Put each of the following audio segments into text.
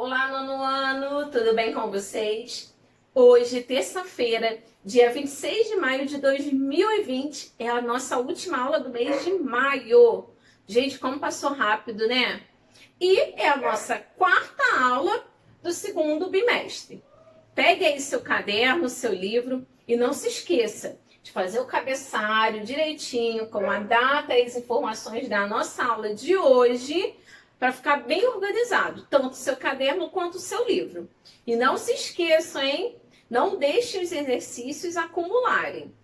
Olá, nono ano, tudo bem com vocês? Hoje, terça-feira, dia 26 de maio de 2020, é a nossa última aula do mês de maio. Gente, como passou rápido, né? E é a nossa quarta aula do segundo bimestre. Pegue aí seu caderno, seu livro e não se esqueça de fazer o cabeçalho direitinho, com a data e as informações da nossa aula de hoje, para ficar bem organizado, tanto o seu caderno quanto o seu livro. E não se esqueçam, hein? Não deixe os exercícios acumularem.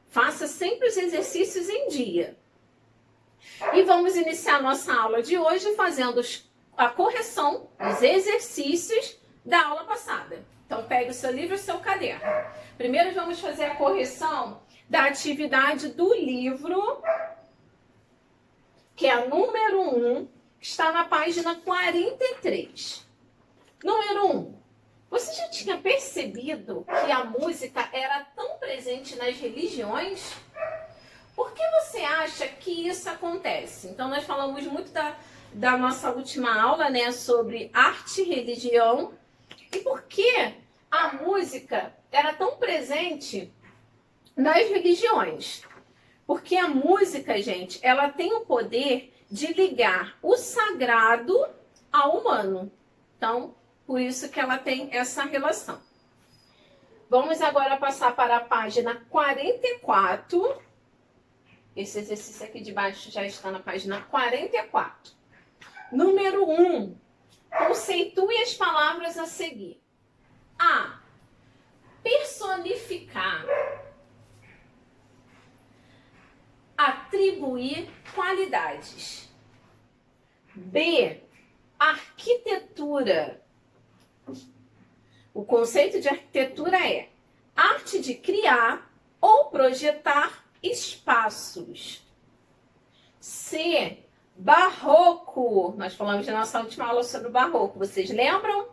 Faça sempre os exercícios em dia. E vamos iniciar a nossa aula de hoje fazendo a correção dos exercícios da aula passada. Então, pegue o seu livro e o seu caderno. Primeiro, vamos fazer a correção da atividade do livro, que é a número 1, que está na página 43. Número 1. Você já tinha percebido que a música era tão presente nas religiões? Por que você acha que isso acontece? Então, nós falamos muito da nossa última aula, né, sobre arte e religião. E por que a música era tão presente nas religiões? Porque a música, gente, ela tem o poder de ligar o sagrado ao humano. Então, por isso que ela tem essa relação. Vamos agora passar para a página 44. Esse exercício aqui de baixo já está na página 44. Número 1. Conceitue as palavras a seguir. A. Personificar. Atribuir qualidades. B. Arquitetura. O conceito de arquitetura é arte de criar ou projetar espaços. C. Barroco. Nós falamos na nossa última aula sobre o barroco. Vocês lembram?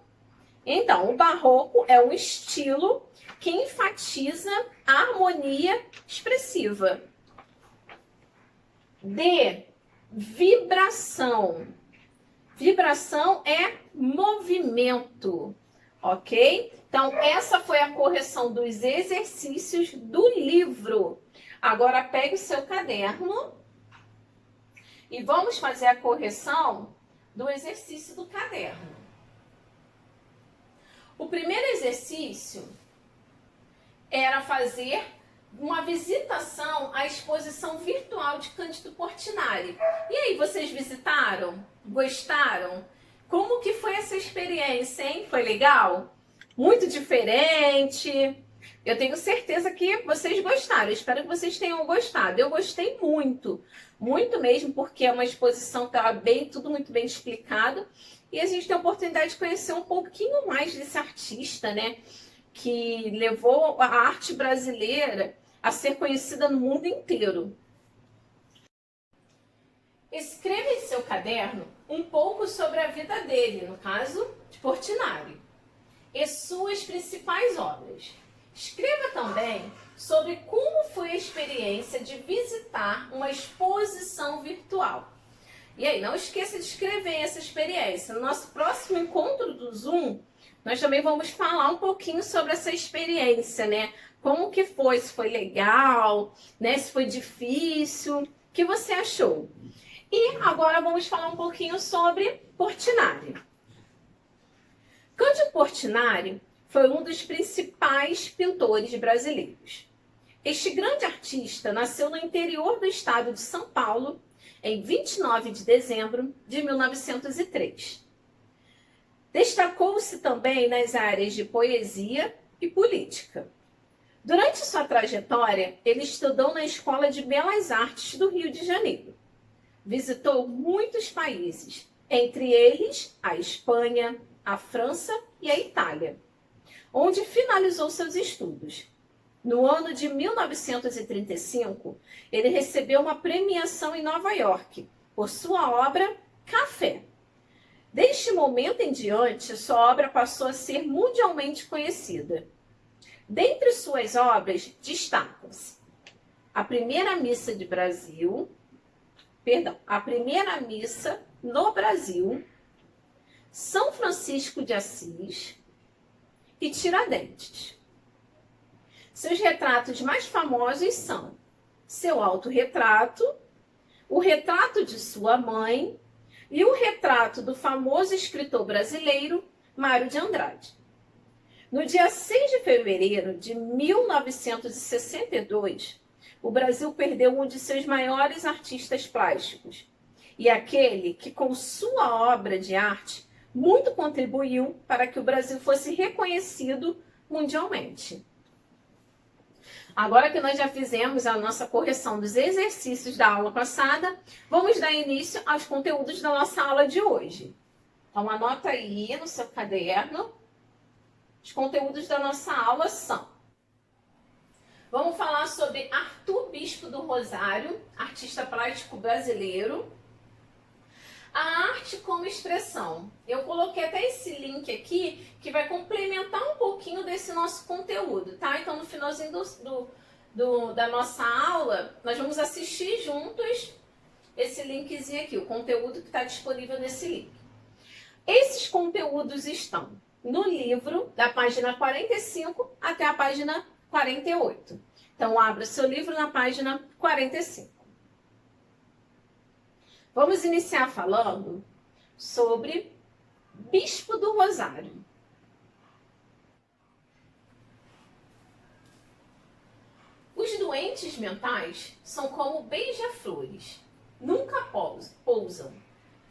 Então, o barroco é um estilo que enfatiza a harmonia expressiva. D. Vibração. Vibração é movimento, ok? Então, essa foi a correção dos exercícios do livro. Agora, pegue o seu caderno e vamos fazer a correção do exercício do caderno. O primeiro exercício era fazer uma visitação à exposição virtual de Cândido Portinari. E aí, vocês visitaram? Gostaram? Como que foi essa experiência, hein? Foi legal? Muito diferente? Eu tenho certeza que vocês gostaram. Eu espero que vocês tenham gostado. Eu gostei muito, muito mesmo, porque é uma exposição que estava tudo muito bem explicado. E a gente tem a oportunidade de conhecer um pouquinho mais desse artista, né? Que levou a arte brasileira a ser conhecida no mundo inteiro. Escreva em seu caderno um pouco sobre a vida dele, no caso de Portinari, e suas principais obras. Escreva também sobre como foi a experiência de visitar uma exposição virtual. E aí, não esqueça de escrever essa experiência. No nosso próximo encontro do Zoom, nós também vamos falar um pouquinho sobre essa experiência, né? Como que foi, se foi legal, né? Se foi difícil, o que você achou? E agora vamos falar um pouquinho sobre Portinari. Cândido Portinari foi um dos principais pintores brasileiros. Este grande artista nasceu no interior do estado de São Paulo em 29 de dezembro de 1903. Destacou-se também nas áreas de poesia e política. Durante sua trajetória, ele estudou na Escola de Belas Artes do Rio de Janeiro. Visitou muitos países, entre eles a Espanha, a França e a Itália, onde finalizou seus estudos. No ano de 1935, ele recebeu uma premiação em Nova York por sua obra Café. Deste momento em diante, sua obra passou a ser mundialmente conhecida. Dentre suas obras, destacam-se a Primeira Missa no Brasil, São Francisco de Assis e Tiradentes. Seus retratos mais famosos são seu autorretrato, o retrato de sua mãe e o retrato do famoso escritor brasileiro Mário de Andrade. No dia 6 de fevereiro de 1962, o Brasil perdeu um de seus maiores artistas plásticos e aquele que, com sua obra de arte, muito contribuiu para que o Brasil fosse reconhecido mundialmente. Agora que nós já fizemos a nossa correção dos exercícios da aula passada, vamos dar início aos conteúdos da nossa aula de hoje. Então, anota aí no seu caderno. Os conteúdos da nossa aula são: vamos falar sobre Arthur Bispo do Rosário, artista plástico brasileiro. A arte como expressão. Eu coloquei até esse link aqui que vai complementar um pouquinho desse nosso conteúdo, tá? Então, no finalzinho da nossa aula, nós vamos assistir juntos esse linkzinho aqui, o conteúdo que está disponível nesse link. Esses conteúdos estão no livro, da página 45 até a página 48. Então, abra seu livro na página 45. Vamos iniciar falando sobre Bispo do Rosário. Os doentes mentais são como beija-flores. Nunca pousam.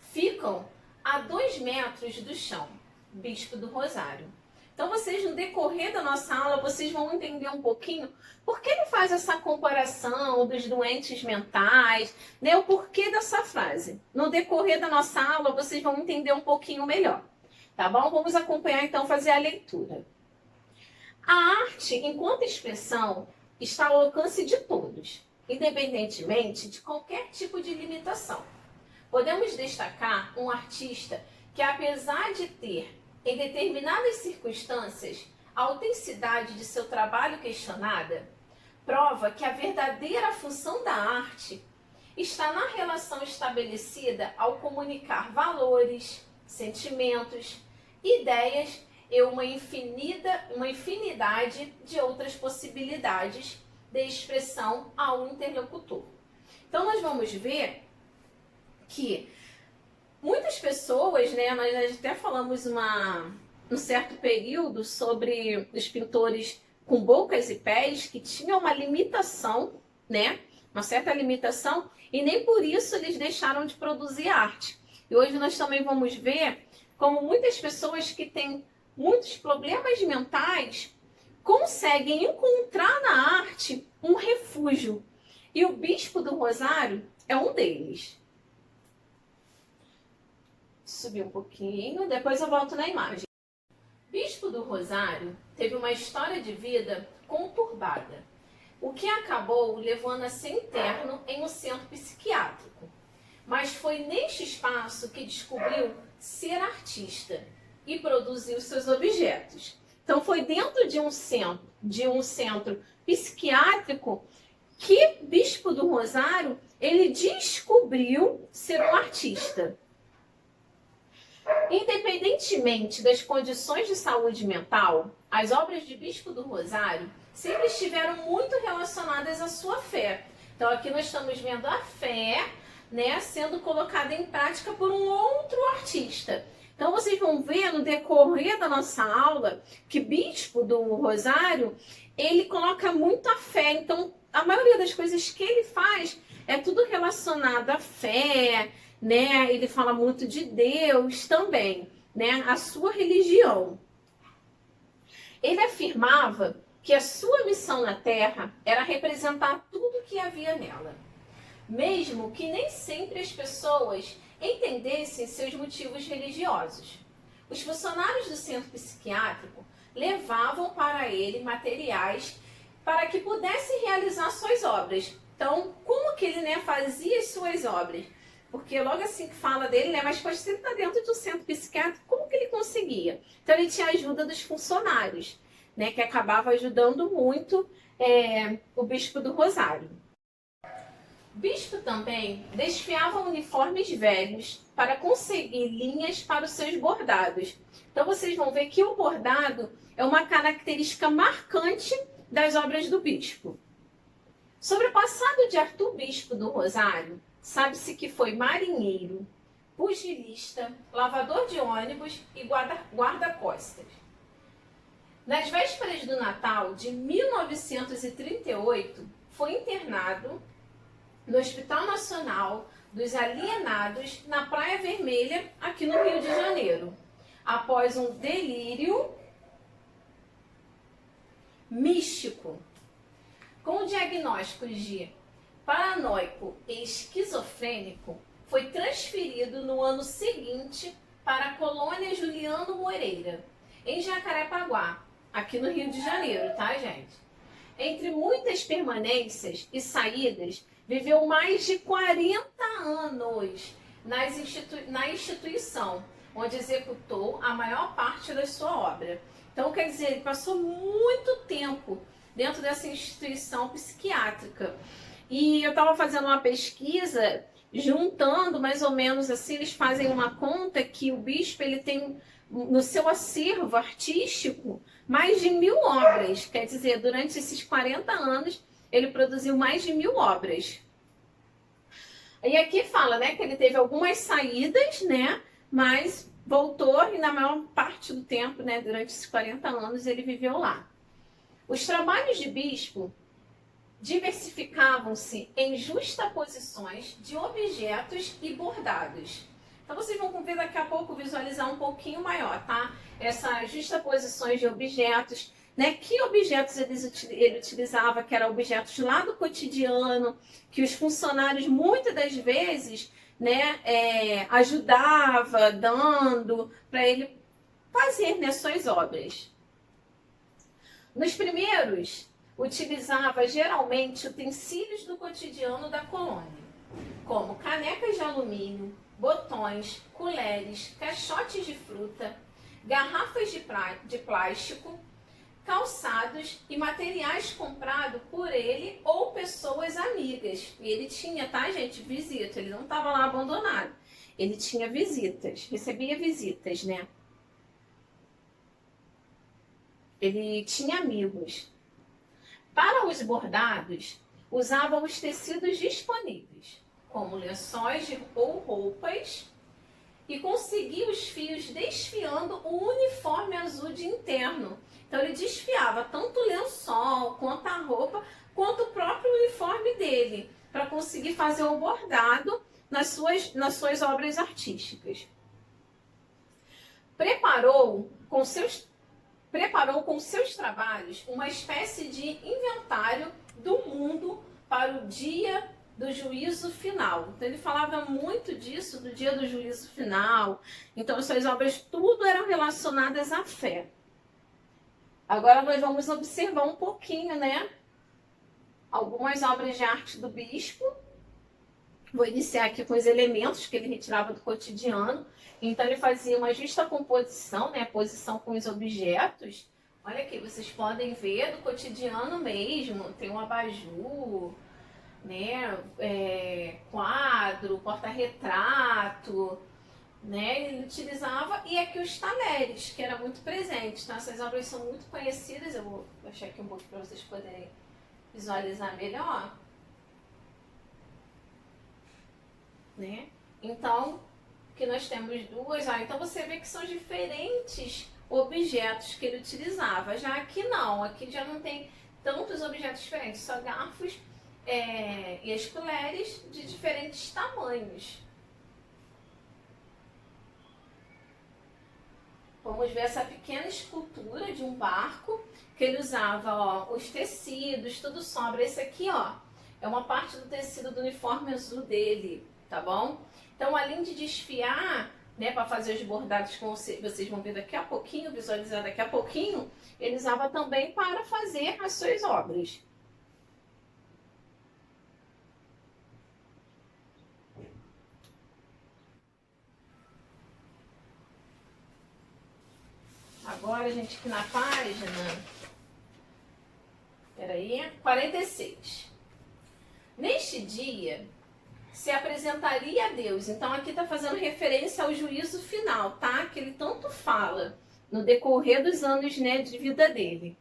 Ficam a 2 metros do chão. Bispo do Rosário. Então, vocês, no decorrer da nossa aula, vocês vão entender um pouquinho por que ele faz essa comparação dos doentes mentais, né? O porquê dessa frase. No decorrer da nossa aula, vocês vão entender um pouquinho melhor. Tá bom? Vamos acompanhar, então, fazer a leitura. A arte, enquanto expressão, está ao alcance de todos, independentemente de qualquer tipo de limitação. Podemos destacar um artista que, apesar de ter em determinadas circunstâncias, a autenticidade de seu trabalho questionada, prova que a verdadeira função da arte está na relação estabelecida ao comunicar valores, sentimentos, ideias e uma infinidade de outras possibilidades de expressão ao interlocutor. Então, nós vamos ver que muitas pessoas, né, nós até falamos um certo período sobre os pintores com bocas e pés que tinham uma limitação, né, uma certa limitação, e nem por isso eles deixaram de produzir arte. E hoje nós também vamos ver como muitas pessoas que têm muitos problemas mentais conseguem encontrar na arte um refúgio. E o Bispo do Rosário é um deles. Subir um pouquinho, depois eu volto na imagem. Bispo do Rosário teve uma história de vida conturbada, o que acabou levando a ser interno em um centro psiquiátrico. Mas foi neste espaço que descobriu ser artista e produziu seus objetos. Então foi dentro de um centro psiquiátrico que Bispo do Rosário ele descobriu ser um artista. Independentemente das condições de saúde mental, as obras de Bispo do Rosário sempre estiveram muito relacionadas à sua fé. Então aqui nós estamos vendo a fé, né, sendo colocada em prática por um outro artista. Então vocês vão ver no decorrer da nossa aula que Bispo do Rosário, ele coloca muito a fé. Então a maioria das coisas que ele faz é tudo relacionado à fé, né? Ele fala muito de Deus também, né? A sua religião. Ele afirmava que a sua missão na Terra era representar tudo que havia nela, mesmo que nem sempre as pessoas entendessem seus motivos religiosos. Os funcionários do centro psiquiátrico levavam para ele materiais para que pudesse realizar suas obras. Então, como que ele, né, fazia as suas obras? Porque logo assim que fala dele, né, mas pode ser que está dentro do centro psiquiátrico, como que ele conseguia? Então, ele tinha a ajuda dos funcionários, né, que acabava ajudando muito o Bispo do Rosário. Bispo também desfiava uniformes velhos para conseguir linhas para os seus bordados. Então vocês vão ver que o bordado é uma característica marcante das obras do bispo. Sobre o passado de Arthur Bispo do Rosário, sabe-se que foi marinheiro, pugilista, lavador de ônibus e guarda-costas. Nas vésperas do Natal de 1938, foi internado no Hospital Nacional dos Alienados, na Praia Vermelha, aqui no Rio de Janeiro, após um delírio místico. Com o diagnóstico de paranoico e esquizofrênico, foi transferido no ano seguinte para a colônia Juliano Moreira, em Jacarepaguá, aqui no Rio de Janeiro, tá, gente? Entre muitas permanências e saídas, viveu mais de 40 anos na instituição, onde executou a maior parte da sua obra. Então, quer dizer, ele passou muito tempo dentro dessa instituição psiquiátrica. E eu estava fazendo uma pesquisa, juntando mais ou menos assim, eles fazem uma conta que o bispo ele tem no seu acervo artístico mais de 1000 obras. Quer dizer, durante esses 40 anos, ele produziu mais de 1000 obras. E aqui fala, né, que ele teve algumas saídas, né, mas voltou e na maior parte do tempo, né, durante esses 40 anos, ele viveu lá. Os trabalhos de bispo diversificavam-se em justaposições de objetos e bordados. Então vocês vão ver daqui a pouco, visualizar um pouquinho maior, tá? Essas justaposições de objetos, né? Que objetos ele utilizava, que eram objetos lá do cotidiano, que os funcionários muitas das vezes, né, ajudava dando para ele fazer, né, suas obras. Nos primeiros, utilizava geralmente utensílios do cotidiano da colônia, como canecas de alumínio, botões, colheres, caixotes de fruta, garrafas de plástico, calçados e materiais comprados por ele ou pessoas amigas. E ele tinha, tá, gente, visita, ele não estava lá abandonado. Ele tinha visitas, recebia visitas, né? Ele tinha amigos. Para os bordados, usava os tecidos disponíveis, como lençóis ou roupas, e conseguia os fios desfiando o uniforme azul de interno. Então ele desfiava tanto o lençol, quanto a roupa, quanto o próprio uniforme dele, para conseguir fazer o bordado nas suas obras artísticas. Preparou com seus trabalhos uma espécie de inventário do mundo para o dia do juízo final. Então ele falava muito disso, do dia do juízo final. Então suas obras tudo eram relacionadas à fé. Agora nós vamos observar um pouquinho, né? Algumas obras de arte do bispo. Vou iniciar aqui com os elementos que ele retirava do cotidiano. Então ele fazia uma justa composição, né? Posição com os objetos. Olha aqui, vocês podem ver do cotidiano mesmo. Tem um abajur, né? Quadro, porta-retrato, né? Ele utilizava, e aqui os talheres, que era muito presente, tá? Essas obras são muito conhecidas. Eu vou baixar aqui um pouco para vocês poderem visualizar melhor, né? Então, que nós temos duas, então você vê que são diferentes objetos que ele utilizava. Já aqui não, aqui já não tem tantos objetos diferentes, só garfos e as colheres de diferentes tamanhos. Vamos ver essa pequena escultura de um barco que ele usava, ó, os tecidos, tudo sobra. Esse aqui, ó, é uma parte do tecido do uniforme azul dele, tá bom? Então, além de desfiar, né, para fazer os bordados, como vocês vão ver daqui a pouquinho, visualizar daqui a pouquinho, ele usava também para fazer as suas obras. Agora, gente, aqui na página, peraí, 46. Neste dia, se apresentaria a Deus. Então aqui está fazendo referência ao juízo final, tá? Que ele tanto fala no decorrer dos anos, né, de vida dele.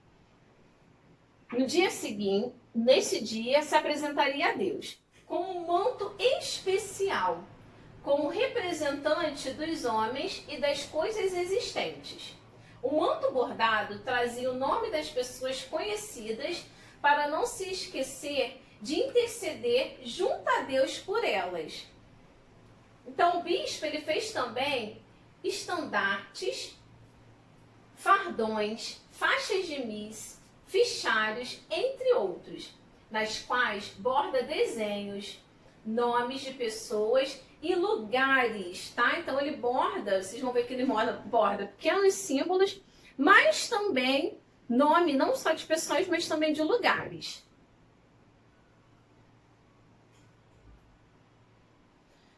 No dia seguinte, nesse dia, se apresentaria a Deus com um manto especial, como representante dos homens e das coisas existentes. O manto bordado trazia o nome das pessoas conhecidas para não se esquecer de interceder junto a Deus por elas. Então o bispo ele fez também estandartes, fardões, faixas de mis, fichários, entre outros, nas quais borda desenhos, nomes de pessoas e lugares, tá? Então ele borda, vocês vão ver que ele borda pequenos símbolos, mas também nome não só de pessoas, mas também de lugares.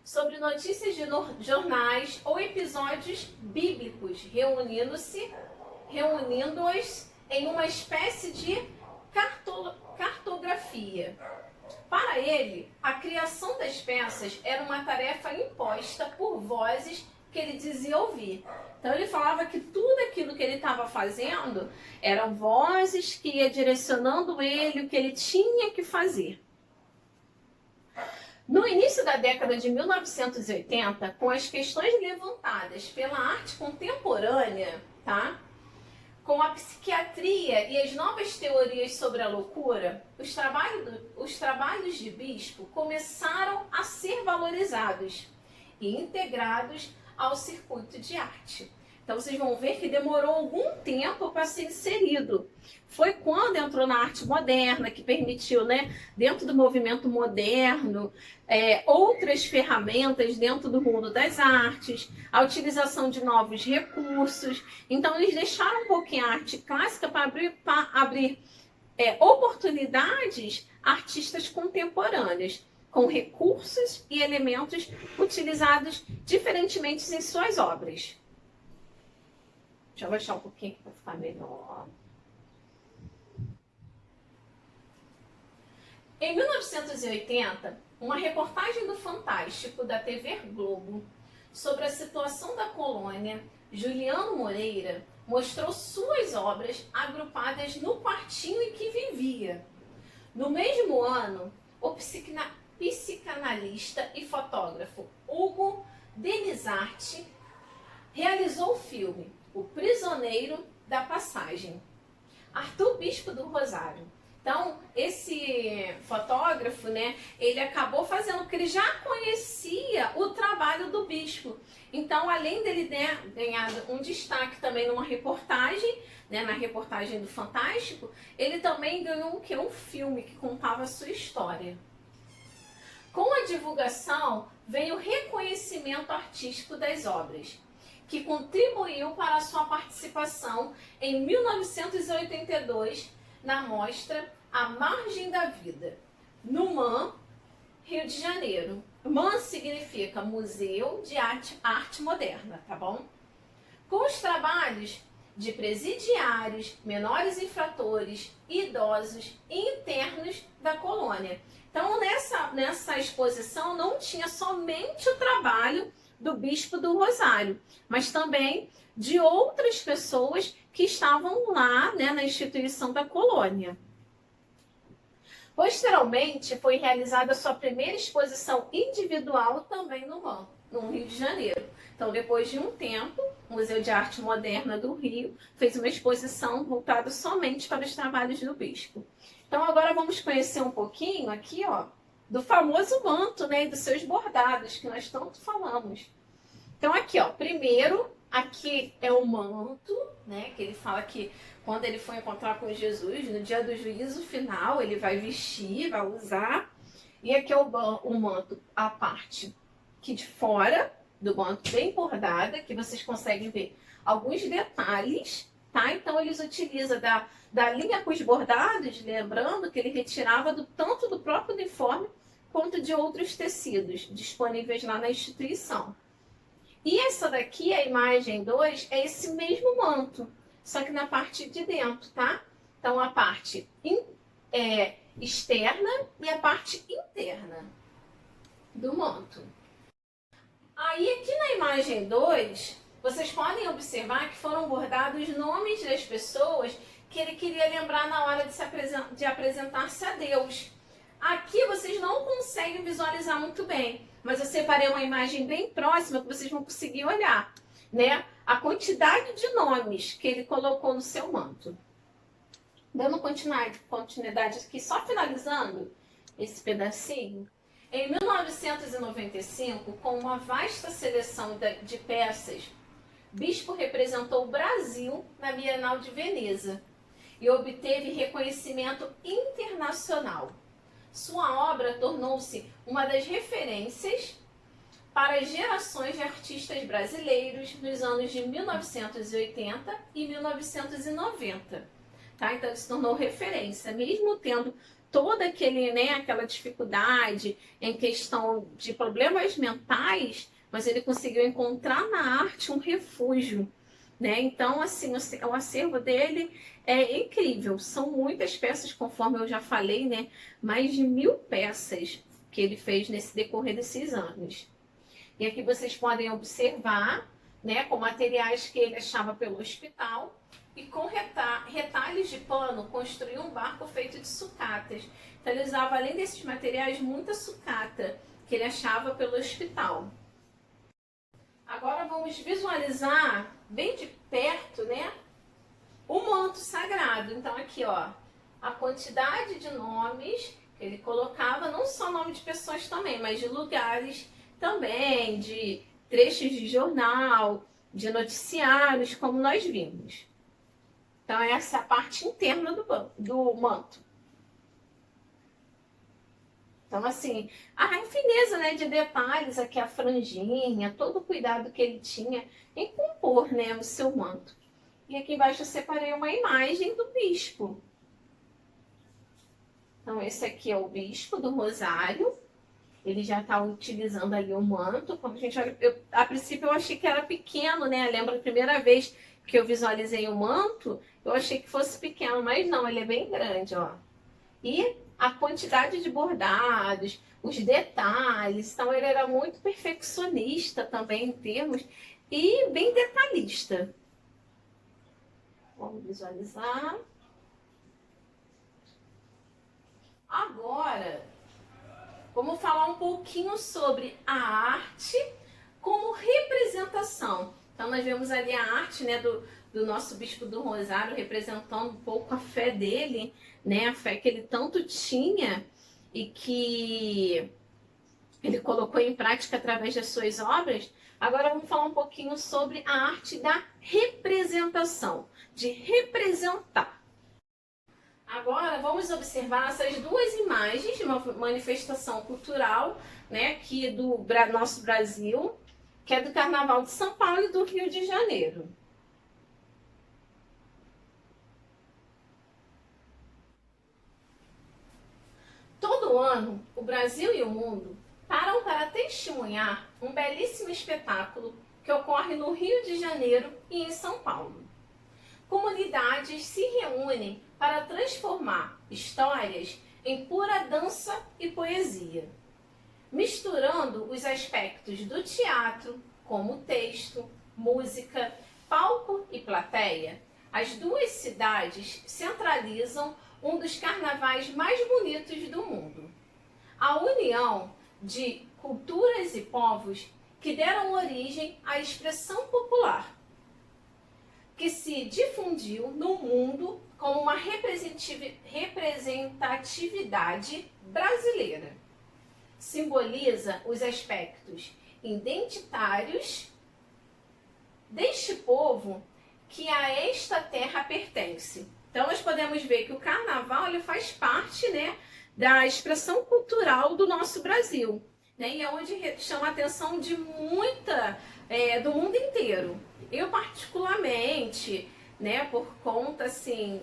Sobre notícias de jornais ou episódios bíblicos, reunindo-os em uma espécie de cartografia. Para ele, a criação das peças era uma tarefa imposta por vozes que ele dizia ouvir. Então ele falava que tudo aquilo que ele estava fazendo eram vozes que iam direcionando ele, o que ele tinha que fazer. No início da década de 1980, com as questões levantadas pela arte contemporânea, tá? Com a psiquiatria e as novas teorias sobre a loucura, os trabalhos de bispo começaram a ser valorizados e integrados ao circuito de arte. Então vocês vão ver que demorou algum tempo para ser inserido. Foi quando entrou na arte moderna, que permitiu, né, dentro do movimento moderno, outras ferramentas dentro do mundo das artes, a utilização de novos recursos. Então eles deixaram um pouquinho a arte clássica para abrir oportunidades a artistas contemporâneas, com recursos e elementos utilizados diferentemente em suas obras. Deixa eu abaixar um pouquinho para ficar melhor. Em 1980, uma reportagem do Fantástico da TV Globo sobre a situação da colônia, Juliano Moreira mostrou suas obras agrupadas no quartinho em que vivia. No mesmo ano, o psicanalista e fotógrafo Hugo Denizarte realizou o filme O Prisioneiro da Passagem. Arthur Bispo do Rosário. Então, esse fotógrafo, né, ele acabou fazendo, porque ele já conhecia o trabalho do bispo. Então, além dele, né, ganhar um destaque também numa reportagem, né, na reportagem do Fantástico, ele também ganhou um filme que contava a sua história. Com a divulgação, veio o reconhecimento artístico das obras, que contribuiu para a sua participação em 1982 na mostra A Margem da Vida, no MAM, Rio de Janeiro. MAM significa Museu de Arte Moderna, tá bom? Com os trabalhos de presidiários, menores infratores, idosos e internos da colônia. Então, nessa exposição não tinha somente o trabalho do Bispo do Rosário, mas também de outras pessoas que estavam lá, né, na instituição da colônia. Posteriormente, foi realizada a sua primeira exposição individual também no Rio de Janeiro. Então, depois de um tempo, o Museu de Arte Moderna do Rio fez uma exposição voltada somente para os trabalhos do bispo. Então, agora vamos conhecer um pouquinho aqui, ó, do famoso manto, né, e dos seus bordados, que nós tanto falamos. Então, aqui, ó, primeiro, aqui é o manto, né, que ele fala que quando ele for encontrar com Jesus, no dia do juízo final, ele vai vestir, vai usar. E aqui é o manto, a parte aqui de fora do manto, bem bordada, que vocês conseguem ver alguns detalhes, tá? Então, eles utilizam da linha com os bordados, lembrando que ele retirava tanto do próprio uniforme quanto de outros tecidos disponíveis lá na instituição. E essa daqui, a imagem 2, é esse mesmo manto, só que na parte de dentro, tá? Então, a parte externa e a parte interna. do manto. Aí aqui na imagem 2, vocês podem observar que foram bordados nomes das pessoas que ele queria lembrar na hora de apresentar-se a Deus. Aqui vocês não conseguem visualizar muito bem, mas eu separei uma imagem bem próxima que vocês vão conseguir olhar, né? A quantidade de nomes que ele colocou no seu manto. Dando continuidade aqui, só finalizando esse pedacinho. Em 1995, com uma vasta seleção de peças, Bispo representou o Brasil na Bienal de Veneza e obteve reconhecimento internacional. Sua obra tornou-se uma das referências para gerações de artistas brasileiros nos anos de 1980 e 1990. Tá? Então, ele se tornou referência, mesmo tendo toda aquela dificuldade em questão de problemas mentais, mas ele conseguiu encontrar na arte um refúgio, né? Então, assim, o acervo dele é incrível. São muitas peças, conforme eu já falei, né? Mais de 1000 peças que ele fez nesse decorrer desses anos. E aqui vocês podem observar, né, com materiais que ele achava pelo hospital, e com retalhos de pano construiu um barco feito de sucatas. Então ele usava, além desses materiais, muita sucata que ele achava pelo hospital. Agora vamos visualizar bem de perto, né, o manto sagrado. Então aqui, ó, a quantidade de nomes que ele colocava, não só nome de pessoas também, mas de lugares também, de trechos de jornal, de noticiários, como nós vimos. Então, essa é a parte interna do manto. Então, assim, a fineza, né, de detalhes, aqui a franjinha, todo o cuidado que ele tinha em compor, né, o seu manto. E aqui embaixo eu separei uma imagem do bispo. Então, esse aqui é o bispo do Rosário. Ele já está utilizando ali o manto. Quando a gente olha, a princípio eu achei que era pequeno, né? Lembra a primeira vez que eu visualizei o manto, eu achei que fosse pequeno, mas não, ele é bem grande, ó. E a quantidade de bordados, os detalhes, então ele era muito perfeccionista também em termos e bem detalhista. Vamos visualizar. Agora, vamos falar um pouquinho sobre a arte como representação. Então, nós vemos ali a arte, né, do nosso Bispo do Rosário representando um pouco a fé dele, né, a fé que ele tanto tinha e que ele colocou em prática através das suas obras. Agora vamos falar um pouquinho sobre a arte da representação, de representar. Agora vamos observar essas duas imagens de uma manifestação cultural, né, aqui do nosso Brasil, que é do Carnaval de São Paulo e do Rio de Janeiro. Todo ano, o Brasil e o mundo param para testemunhar um belíssimo espetáculo que ocorre no Rio de Janeiro e em São Paulo. Comunidades se reúnem para transformar histórias em pura dança e poesia, misturando os aspectos do teatro, como texto, música, palco e plateia. As duas cidades centralizam um dos carnavais mais bonitos do mundo. A união de culturas e povos que deram origem à expressão popular, que se difundiu no mundo como uma representatividade brasileira. Simboliza os aspectos identitários deste povo que a esta terra pertence. Então, nós podemos ver que o carnaval ele faz parte, né, da expressão cultural do nosso Brasil, né, e é onde chama a atenção de do mundo inteiro. Eu, particularmente, né, por conta, assim,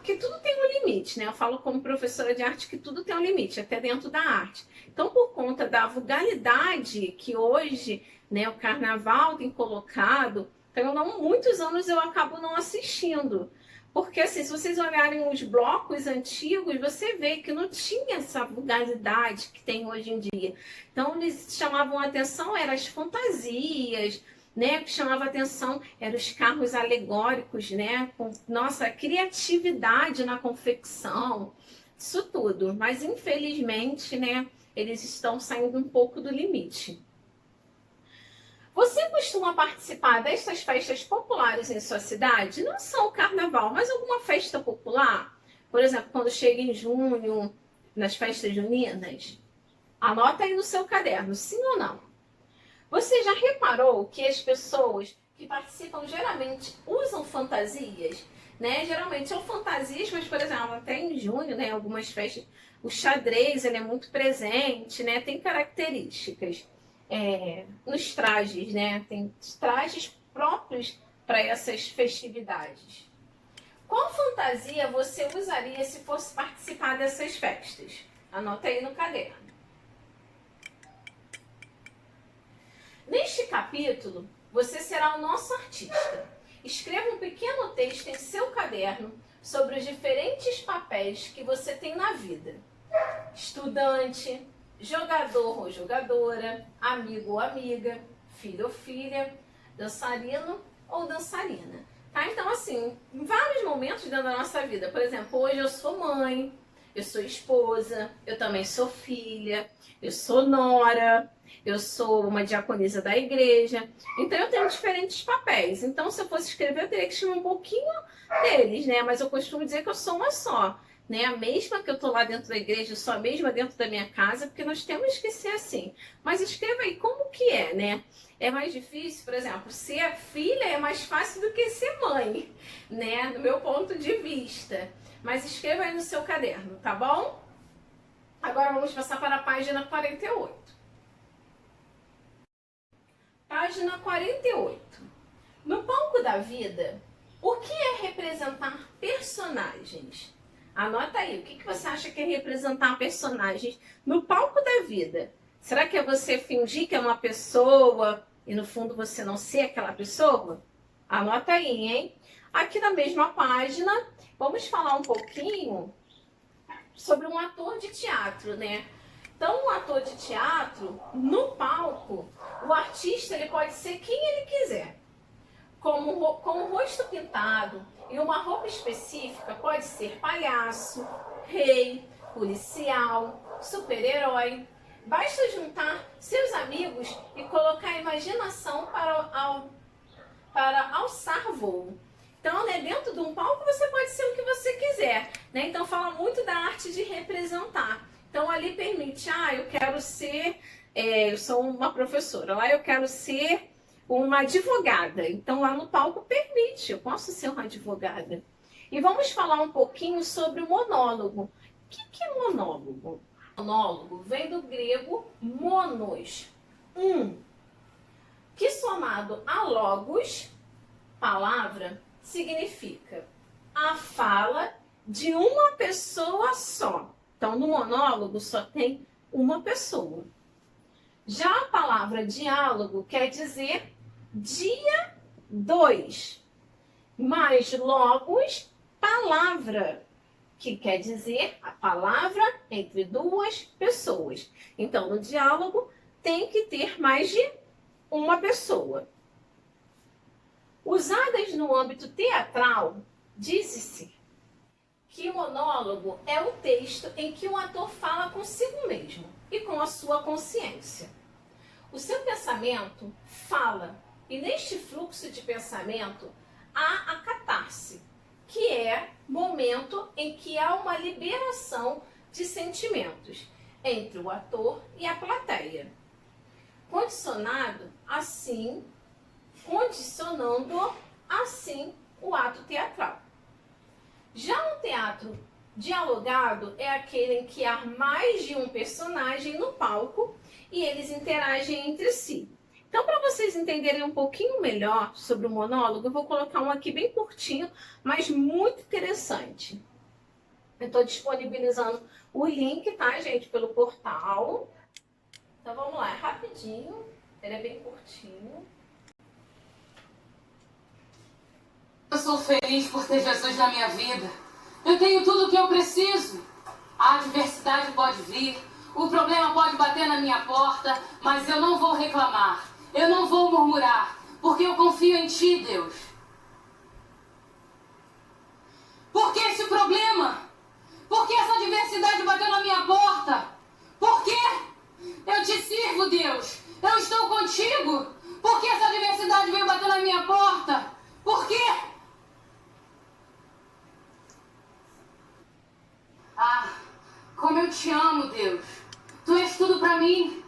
que tudo tem um limite, né? Eu falo como professora de arte que tudo tem um limite, até dentro da arte. Então, por conta da vulgaridade que hoje, né, o carnaval tem colocado, então, há muitos anos eu acabo não assistindo. Porque, assim, se vocês olharem os blocos antigos, você vê que não tinha essa vulgaridade que tem hoje em dia. Então, eles chamavam a atenção, eram as fantasias, né? O que chamava a atenção eram os carros alegóricos, né? Com, nossa, criatividade na confecção, isso tudo. Mas, infelizmente, né? Eles estão saindo um pouco do limite. Você costuma participar destas festas populares em sua cidade? Não só o carnaval, mas alguma festa popular? Por exemplo, quando chega em junho, nas festas juninas? Anota aí no seu caderno, sim ou não? Você já reparou que as pessoas que participam geralmente usam fantasias? Né? Geralmente são fantasias, mas, por exemplo, até em junho, né, algumas festas, o xadrez ele é muito presente, né? Tem características nos trajes, né? Tem trajes próprios para essas festividades. Qual fantasia você usaria se fosse participar dessas festas? Anota aí no caderno. Neste capítulo, você será o nosso artista. Escreva um pequeno texto em seu caderno sobre os diferentes papéis que você tem na vida. Estudante, jogador ou jogadora, amigo ou amiga, filho ou filha, dançarino ou dançarina. Tá? Então, assim, em vários momentos dentro da nossa vida, por exemplo, hoje eu sou mãe, eu sou esposa, eu também sou filha, eu sou nora, eu sou uma diaconisa da igreja. Então, eu tenho diferentes papéis. Então, se eu fosse escrever, eu teria que escrever um pouquinho deles, né? Mas eu costumo dizer que eu sou uma só. Né? A mesma que eu tô lá dentro da igreja, eu sou a mesma dentro da minha casa, porque nós temos que ser assim. Mas escreva aí como que é, né? É mais difícil, por exemplo, ser filha é mais fácil do que ser mãe, né? Do meu ponto de vista. Mas escreva aí no seu caderno, tá bom? Agora vamos passar para a página 48. Página 48. No palco da vida, o que é representar personagens? Anota aí, o que você acha que é representar personagens no palco da vida? Será que é você fingir que é uma pessoa e no fundo você não ser aquela pessoa? Anota aí, hein? Aqui na mesma página, vamos falar um pouquinho sobre um ator de teatro, né? Então, um ator de teatro, no palco, o artista ele pode ser quem ele quiser. Com o rosto pintado e uma roupa específica, pode ser palhaço, rei, policial, super-herói. Basta juntar seus amigos e colocar a imaginação para alçar voo. Então, né, dentro de um palco você pode ser o que você quiser. Né? Então, fala muito da arte de representar. Então, ali permite, eu quero ser, eu sou uma professora, lá eu quero ser uma advogada. Então, lá no palco permite, eu posso ser uma advogada. E vamos falar um pouquinho sobre o monólogo. O que é monólogo? Monólogo vem do grego monos, que somado a logos, palavra, significa a fala de uma pessoa só. Então, no monólogo só tem uma pessoa. Já a palavra diálogo quer dizer dia 2, mais logos, palavra, que quer dizer a palavra entre duas pessoas. Então, no diálogo tem que ter mais de uma pessoa. Usadas no âmbito teatral, diz-se que monólogo é o texto em que um ator fala consigo mesmo e com a sua consciência. O seu pensamento fala, e neste fluxo de pensamento há a catarse, que é momento em que há uma liberação de sentimentos entre o ator e a plateia. Condicionando assim o ato teatral. Já um teatro dialogado é aquele em que há mais de um personagem no palco e eles interagem entre si. Então, para vocês entenderem um pouquinho melhor sobre o monólogo, eu vou colocar um aqui bem curtinho, mas muito interessante. Eu estou disponibilizando o link, tá, gente, pelo portal. Então, vamos lá, é rapidinho, ele é bem curtinho. sou feliz por ter Jesus na minha vida. Eu tenho tudo o que eu preciso. A adversidade pode vir, o problema pode bater na minha porta, mas eu não vou reclamar, eu não vou murmurar, porque eu confio em Ti, Deus. Por que esse problema? Por que essa adversidade bateu na minha porta? Por quê? Eu te sirvo, Deus. Eu estou contigo. Por que essa adversidade veio bater na minha porta? Por quê? Ah, como eu te amo, Deus. Tu és tudo pra mim.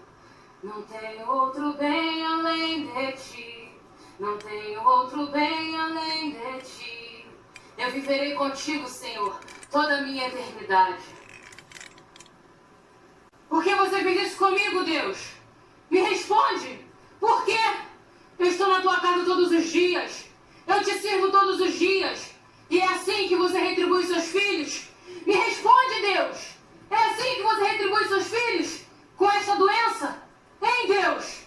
Não tenho outro bem além de Ti. Não tenho outro bem além de Ti. Eu viverei contigo, Senhor, toda a minha eternidade. Por que você fez isso comigo, Deus? Me responde. Por quê? Eu estou na tua casa todos os dias. Eu te sirvo todos os dias. E é assim que você retribui seus filhos? Me responde, Deus. É assim que você retribui seus filhos? Com esta doença? Hein, Deus?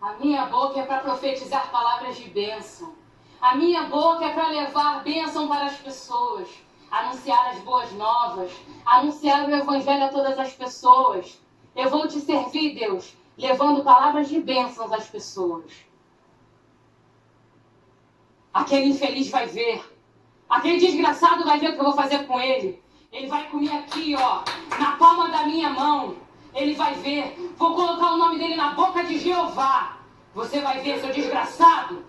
A minha boca é para profetizar palavras de bênção. A minha boca é para levar bênção para as pessoas. Anunciar as boas novas. Anunciar o evangelho a todas as pessoas. Eu vou te servir, Deus, levando palavras de bênçãos às pessoas. Aquele infeliz vai ver. Aquele desgraçado vai ver o que eu vou fazer com ele. Ele vai comer aqui, ó, na palma da minha mão. Ele vai ver. Vou colocar o nome dele na boca de Jeová. Você vai ver, seu desgraçado.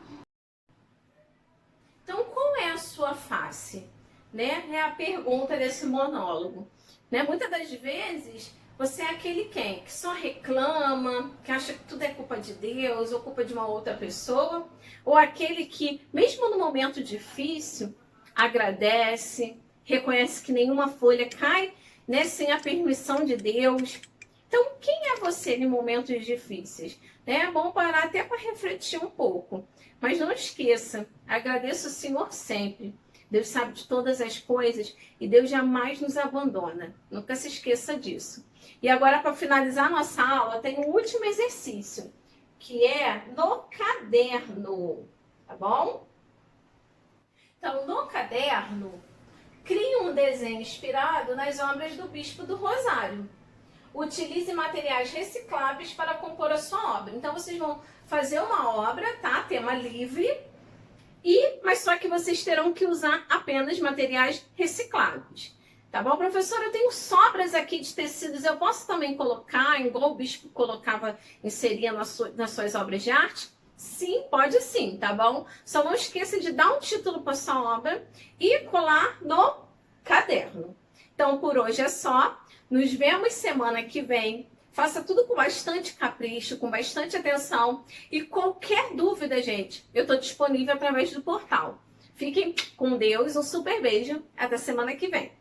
Então, qual é a sua face? Né? É a pergunta desse monólogo. Né? Muitas das vezes, você é aquele quem? Que só reclama, que acha que tudo é culpa de Deus ou culpa de uma outra pessoa. Ou aquele que, mesmo no momento difícil, agradece, reconhece que nenhuma folha cai, né, sem a permissão de Deus. Então, quem é você em momentos difíceis? É bom parar até para refletir um pouco. Mas não esqueça, agradeça o Senhor sempre. Deus sabe de todas as coisas e Deus jamais nos abandona. Nunca se esqueça disso. E agora, para finalizar nossa aula, tem um último exercício, que é no caderno, tá bom? Então, no caderno, crie um desenho inspirado nas obras do Bispo do Rosário. Utilize materiais recicláveis para compor a sua obra. Então, vocês vão fazer uma obra, tá? Tema livre, mas só que vocês terão que usar apenas materiais recicláveis. Tá bom, professora? Eu tenho sobras aqui de tecidos, eu posso também colocar, igual o Bispo colocava, inseria nas suas obras de arte? Sim, pode sim, tá bom? Só não esqueça de dar um título para sua obra e colar no caderno. Então, por hoje é só. Nos vemos semana que vem. Faça tudo com bastante capricho, com bastante atenção. E qualquer dúvida, gente, eu estou disponível através do portal. Fiquem com Deus, um super beijo. Até semana que vem.